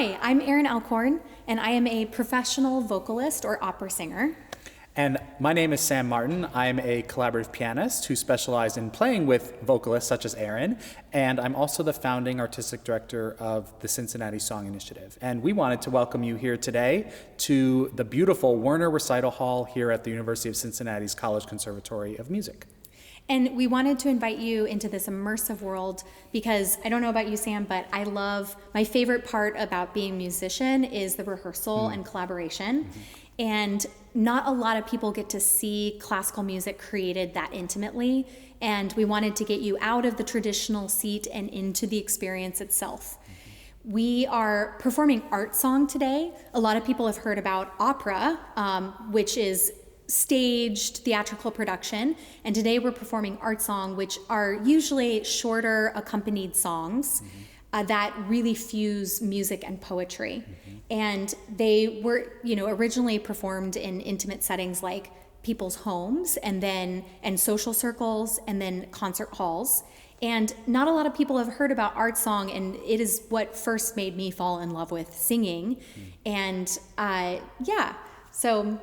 Hi, I'm Erin Alcorn, and I am a professional vocalist or opera singer. And my name is Sam Martin. I'm a collaborative pianist who specializes in playing with vocalists such as Erin, and I'm also the founding artistic director of the Cincinnati Song Initiative. And we wanted to welcome you here today to the beautiful Werner Recital Hall here at the University of Cincinnati's College Conservatory of Music. And we wanted to invite you into this immersive world because I don't know about you, Sam, but my favorite part about being a musician is the rehearsal and collaboration. And not a lot of people get to see classical music created that intimately. And we wanted to get you out of the traditional seat and into the experience itself. We are performing art song today. A lot of people have heard about opera, which is staged theatrical production, and today we're performing art song, which are usually shorter accompanied songs that really fuse music and poetry. And they were, originally performed in intimate settings like people's homes and social circles and then concert halls. And not a lot of people have heard about art song, and it is what first made me fall in love with singing. And so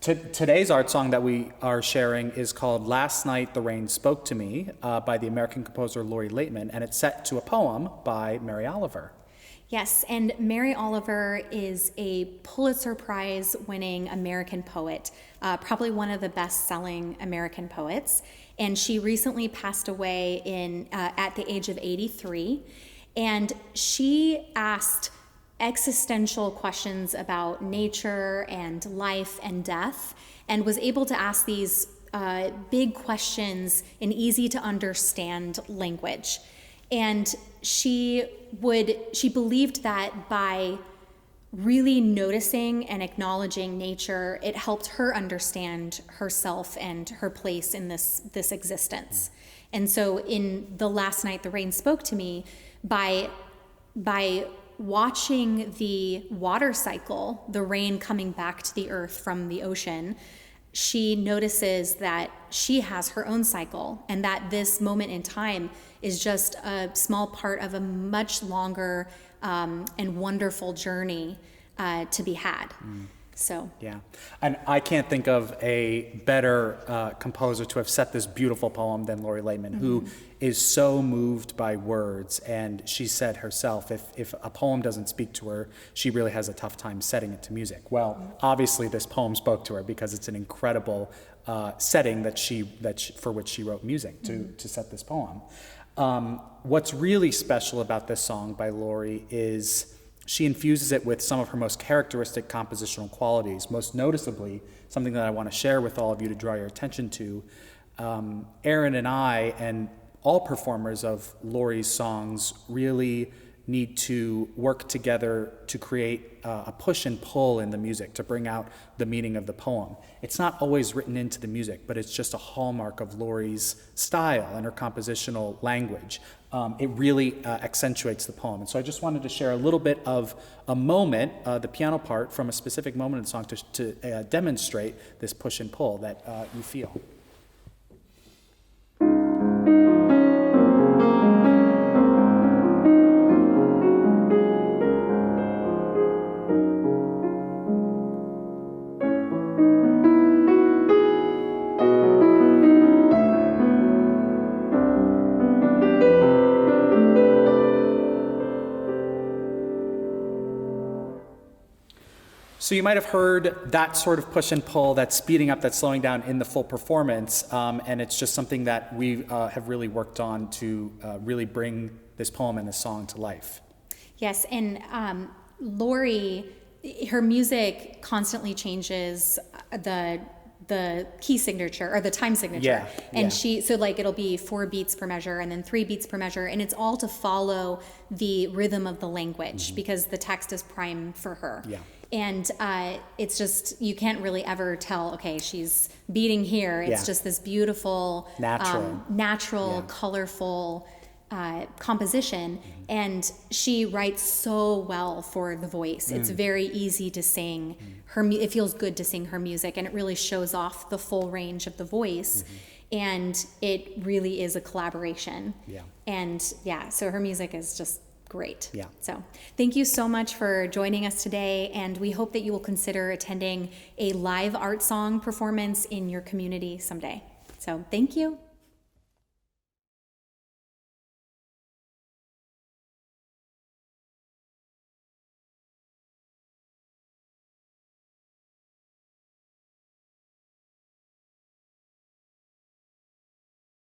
Today's art song that we are sharing is called Last Night the Rain Spoke to Me by the American composer Lori Laitman, and it's set to a poem by Mary Oliver. Yes, and Mary Oliver is a Pulitzer Prize winning American poet, probably one of the best-selling American poets. And she recently passed away at the age of 83. And she asked existential questions about nature and life and death, and was able to ask these big questions in easy to understand language. And she believed that by really noticing and acknowledging nature, it helped her understand herself and her place in this existence. And so in the Last Night the Rain Spoke to Me, by watching the water cycle, the rain coming back to the earth from the ocean, she notices that she has her own cycle, and that this moment in time is just a small part of a much longer and wonderful journey to be had. So yeah, and I can't think of a better composer to have set this beautiful poem than Lori Laitman, who is so moved by words. And she said herself, if a poem doesn't speak to her, she really has a tough time setting it to music. Well, obviously this poem spoke to her because it's an incredible setting for which she wrote music to set this poem. What's really special about this song by Lori is she infuses it with some of her most characteristic compositional qualities, most noticeably something that I want to share with all of you to draw your attention to. Erin and I, and all performers of Lori's songs, really need to work together to create a push and pull in the music to bring out the meaning of the poem. It's not always written into the music, but it's just a hallmark of Lori's style and her compositional language. It really accentuates the poem. And so I just wanted to share a little bit of a moment, the piano part, from a specific moment in the song to demonstrate this push and pull that you feel. So you might have heard that sort of push and pull, that speeding up, that slowing down in the full performance, and it's just something that we have really worked on to really bring this poem and this song to life. Yes, and Lori, her music constantly changes the key signature or the time signature. It'll be 4 beats per measure and then 3 beats per measure, and it's all to follow the rhythm of the language because the text is prime for her. Yeah. And it's just, you can't really ever tell, okay, she's beating here. It's just this beautiful, natural, colorful composition. And she writes so well for the voice. It's very easy to sing. It feels good to sing her music, and it really shows off the full range of the voice. And it really is a collaboration. Yeah. And so her music is just Great. Yeah. So thank you so much for joining us today, and we hope that you will consider attending a live art song performance in your community someday. So thank you.